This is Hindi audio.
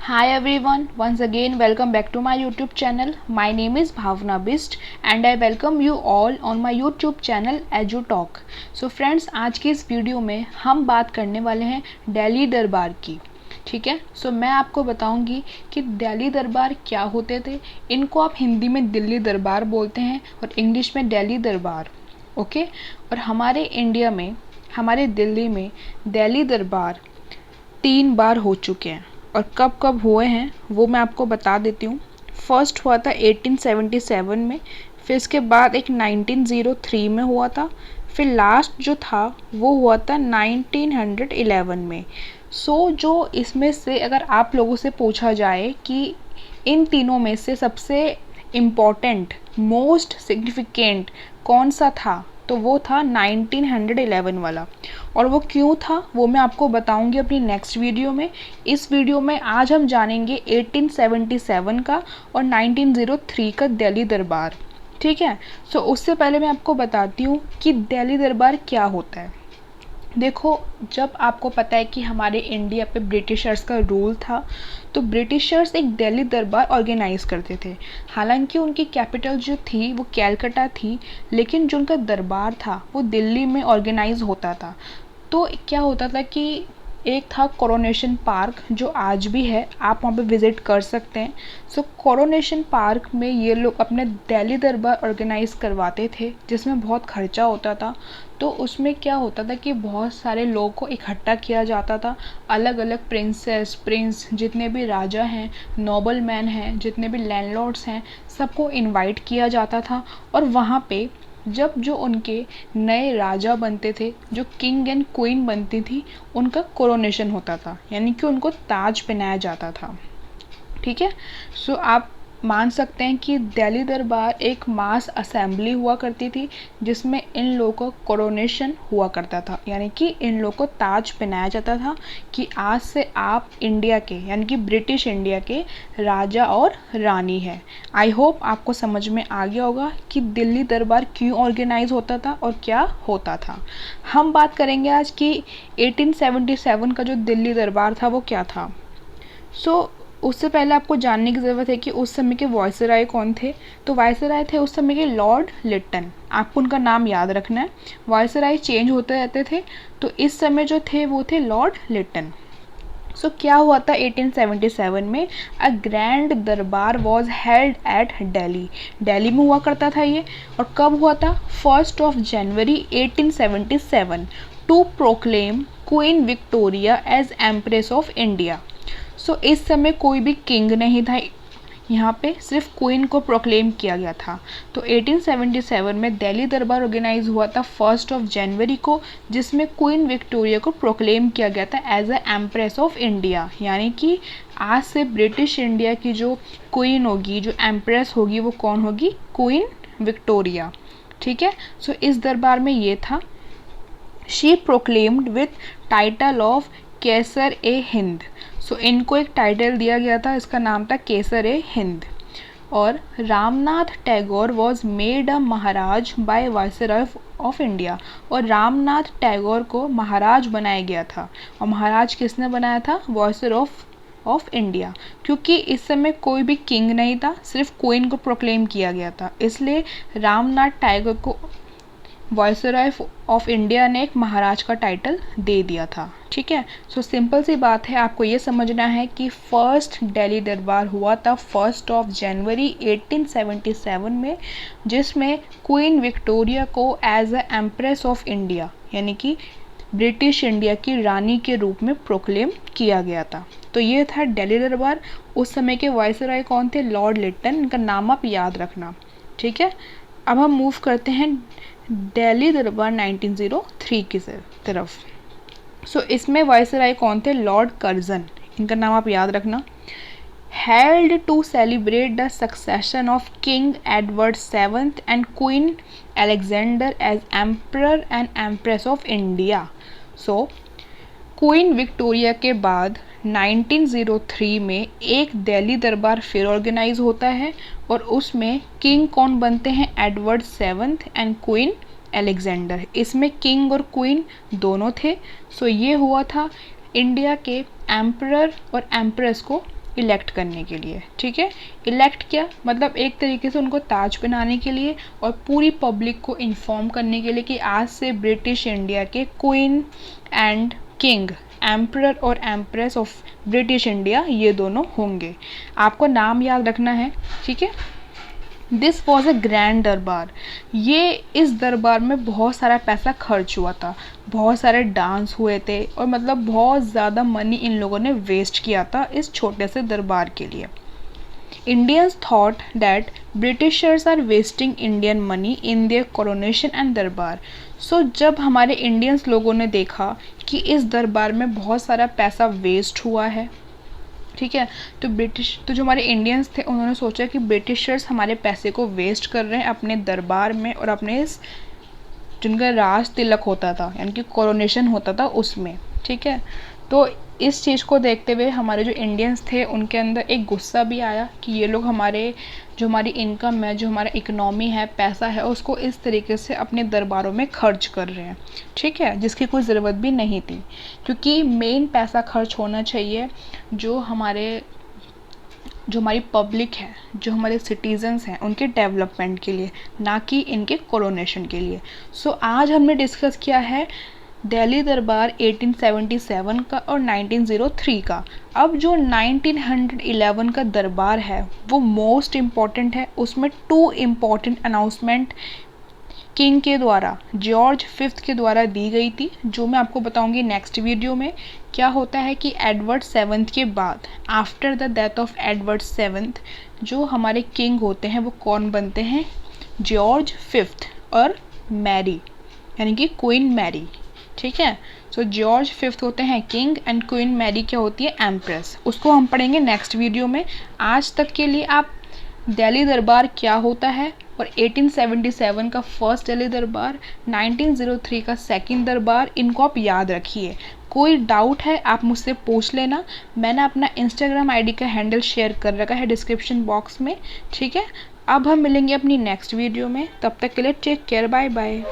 Hi everyone, once again welcome back to my YouTube channel. My name is Bhavna Bist and I welcome you all on my YouTube channel EduTalk. So friends, आज की इस वीडियो में हम बात करने वाले हैं दिल्ली दरबार की। ठीक है, सो मैं आपको बताऊंगी कि दिल्ली दरबार क्या होते थे। इनको आप हिंदी में दिल्ली दरबार बोलते हैं और इंग्लिश में दिल्ली दरबार। ओके, और हमारे इंडिया में, हमारे दिल्ली में दिल्ली दरबार 3 बार हो चुके हैं और कब कब हुए हैं वो मैं आपको बता देती हूँ। फर्स्ट हुआ था 1877 में, फिर इसके बाद एक 1903 में हुआ था, फिर लास्ट जो था वो हुआ था 1911 में। जो इसमें से अगर आप लोगों से पूछा जाए कि इन तीनों में से सबसे इम्पोर्टेंट, मोस्ट सिग्निफिकेंट कौन सा था, तो वो था 1911 वाला। और वो क्यों था वो मैं आपको बताऊंगी अपनी नेक्स्ट वीडियो में। इस वीडियो में आज हम जानेंगे 1877 का और 1903 का दिल्ली दरबार। ठीक है, उससे पहले मैं आपको बताती हूँ कि दिल्ली दरबार क्या होता है। देखो, जब आपको पता है कि हमारे इंडिया पे ब्रिटिशर्स का रूल था, तो ब्रिटिशर्स एक दिल्ली दरबार ऑर्गेनाइज करते थे। हालांकि उनकी कैपिटल जो थी वो कैलकाटा थी, लेकिन जो उनका दरबार था वो दिल्ली में ऑर्गेनाइज होता था। तो क्या होता था कि एक था कोरोनेशन पार्क, जो आज भी है, आप वहाँ पे विज़िट कर सकते हैं। कोरोनेशन पार्क में ये लोग अपने दिल्ली दरबार ऑर्गेनाइज करवाते थे, जिसमें बहुत खर्चा होता था। तो उसमें क्या होता था कि बहुत सारे लोगों को इकट्ठा किया जाता था। अलग अलग प्रिंसेस, प्रिंस, जितने भी राजा हैं, नोबल मैन हैं, जितने भी लैंडलॉर्ड्स हैं, सबको इनवाइट किया जाता था। और वहाँ पे जब जो उनके नए राजा बनते थे, जो किंग एंड क्वीन बनती थी, उनका कोरोनेशन होता था, यानी कि उनको ताज पहनाया जाता था। ठीक है, आप मान सकते हैं कि दिल्ली दरबार एक मास असेंबली हुआ करती थी, जिसमें इन लोगों को कोरोनेशन हुआ करता था, यानी कि इन लोगों को ताज पहनाया जाता था कि आज से आप इंडिया के, यानी कि ब्रिटिश इंडिया के राजा और रानी है। आई होप आपको समझ में आ गया होगा कि दिल्ली दरबार क्यों ऑर्गेनाइज होता था और क्या होता था। हम बात करेंगे आज कि 1877 का जो दिल्ली दरबार था वो क्या था। उससे पहले आपको जानने की ज़रूरत है कि उस समय के वायसराय कौन थे। तो वायसराय थे उस समय के लॉर्ड लिटन, आपको उनका नाम याद रखना है। वायसराय चेंज होते रहते थे, तो इस समय जो थे वो थे लॉर्ड लिटन। क्या हुआ था 1877 में, अ ग्रैंड दरबार was held at Delhi. Delhi में हुआ करता था ये, और कब हुआ था, 1 जनवरी 1877, to proclaim Queen Victoria as empress of India. इस समय कोई भी किंग नहीं था, यहाँ पे सिर्फ क्वीन को प्रोक्लेम किया गया था। तो 1877 में दिल्ली दरबार ऑर्गेनाइज हुआ था 1 जनवरी को, जिसमें क्वीन विक्टोरिया को प्रोक्लेम किया गया था as a empress of India, यानी कि आज से ब्रिटिश इंडिया की जो क्वीन होगी, जो एम्प्रेस होगी, वो कौन होगी, क्वीन विक्टोरिया। ठीक है, इस दरबार में ये था। She proclaimed with title of Kaiser ए हिंद। इनको एक टाइटल दिया गया था, इसका नाम था केसर ए हिंद। और Ramnath Tagore was made a Maharaj by viceroy of India. और रामनाथ टैगोर को महाराज बनाया गया था, और महाराज किसने बनाया था, वायसरॉय ऑफ इंडिया। क्योंकि इस समय कोई भी किंग नहीं था, सिर्फ क्वीन को प्रोक्लेम किया गया था, इसलिए रामनाथ टैगोर को वायसरॉय ऑफ इंडिया ने एक महाराज का टाइटल दे दिया था। ठीक है, सिंपल सी बात है, आपको ये समझना है कि फर्स्ट दिल्ली दरबार हुआ था 1 जनवरी 1877 में, जिसमें क्वीन विक्टोरिया को as a empress of India, यानी कि ब्रिटिश इंडिया की रानी के रूप में प्रोक्लेम किया गया था। तो ये था दिल्ली दरबार। उस समय के वायसरॉय कौन थे, लॉर्ड लिटन, इनका नाम आप याद रखना। ठीक है, अब हम मूव करते हैं दिल्ली दरबार 1903 की तरफ। इसमें वायसराय कौन थे, लॉर्ड कर्जन, इनका नाम आप याद रखना। Held to celebrate the succession of King Edward seventh and Queen Alexander as emperor and empress of India. Queen Victoria के बाद 1903 में एक दिल्ली दरबार फिर ऑर्गेनाइज होता है, और उसमें किंग कौन बनते हैं, Edward seventh and Queen Alexander. इसमें किंग और क्वीन दोनों थे। ये हुआ था इंडिया के एम्परर और एम्प्रेस को इलेक्ट करने के लिए, ठीक है। इलेक्ट क्या मतलब एक तरीके से उनको ताज पहनाने के लिए और पूरी पब्लिक को इन्फॉर्म करने के लिए कि आज से ब्रिटिश इंडिया के क्वीन एंड किंग, एम्परर और एम्प्रेस ऑफ ब्रिटिश इंडिया ये दोनों होंगे। आपको नाम याद रखना है, ठीक है। दिस वॉज अ ग्रैंड दरबार। ये इस दरबार में बहुत सारा पैसा खर्च हुआ था, बहुत सारे डांस हुए थे और मतलब बहुत ज़्यादा मनी इन लोगों ने वेस्ट किया था इस छोटे से दरबार के लिए। Indians thought that Britishers are wasting Indian money in their coronation and दरबार। सो जब हमारे इंडियंस लोगों ने देखा कि इस दरबार में बहुत सारा पैसा वेस्ट हुआ है, ठीक है, तो जो हमारे इंडियंस थे उन्होंने सोचा कि ब्रिटिशर्स हमारे पैसे को वेस्ट कर रहे हैं अपने दरबार में और अपने इस जिनका राज तिलक होता था यानी कि कोरोनेशन होता था उसमें, ठीक है। तो इस चीज़ को देखते हुए हमारे जो इंडियंस थे उनके अंदर एक गुस्सा भी आया कि ये लोग जो हमारी इनकम है, जो हमारा इकनॉमी है, पैसा है, उसको इस तरीके से अपने दरबारों में खर्च कर रहे हैं, ठीक है, जिसकी कोई ज़रूरत भी नहीं थी। क्योंकि मेन पैसा खर्च होना चाहिए जो हमारी पब्लिक है, जो हमारे सिटीजन्स हैं उनके डेवलपमेंट के लिए, ना कि इनके कोरोनेशन के लिए। सो आज हमने डिस्कस किया है दिल्ली दरबार 1877 का और 1903 का। अब जो 1911 का दरबार है वो मोस्ट इम्पॉर्टेंट है। उसमें 2 इम्पॉर्टेंट अनाउंसमेंट किंग के द्वारा, जॉर्ज 5th के द्वारा दी गई थी, जो मैं आपको बताऊंगी नेक्स्ट वीडियो में। क्या होता है कि एडवर्ड 7th के बाद, after the death of Edward 7th, जो हमारे किंग होते हैं वो कौन बनते हैं? जॉर्ज 5th और मैरी यानी कि क्वीन मैरी, ठीक है। सो जॉर्ज 5th होते हैं किंग एंड क्वीन मैरी क्या होती है? एम्प्रेस। उसको हम पढ़ेंगे नेक्स्ट वीडियो में। आज तक के लिए आप दिल्ली दरबार क्या होता है और 1877 का फर्स्ट दिल्ली दरबार, 1903 का सेकंड दरबार, इनको आप याद रखिए। कोई डाउट है आप मुझसे पूछ लेना। मैंने अपना इंस्टाग्राम आईडी का हैंडल शेयर कर रखा है डिस्क्रिप्शन बॉक्स में, ठीक है। अब हम मिलेंगे अपनी नेक्स्ट वीडियो में, तब तक के लिए टेक केयर, बाय बाय।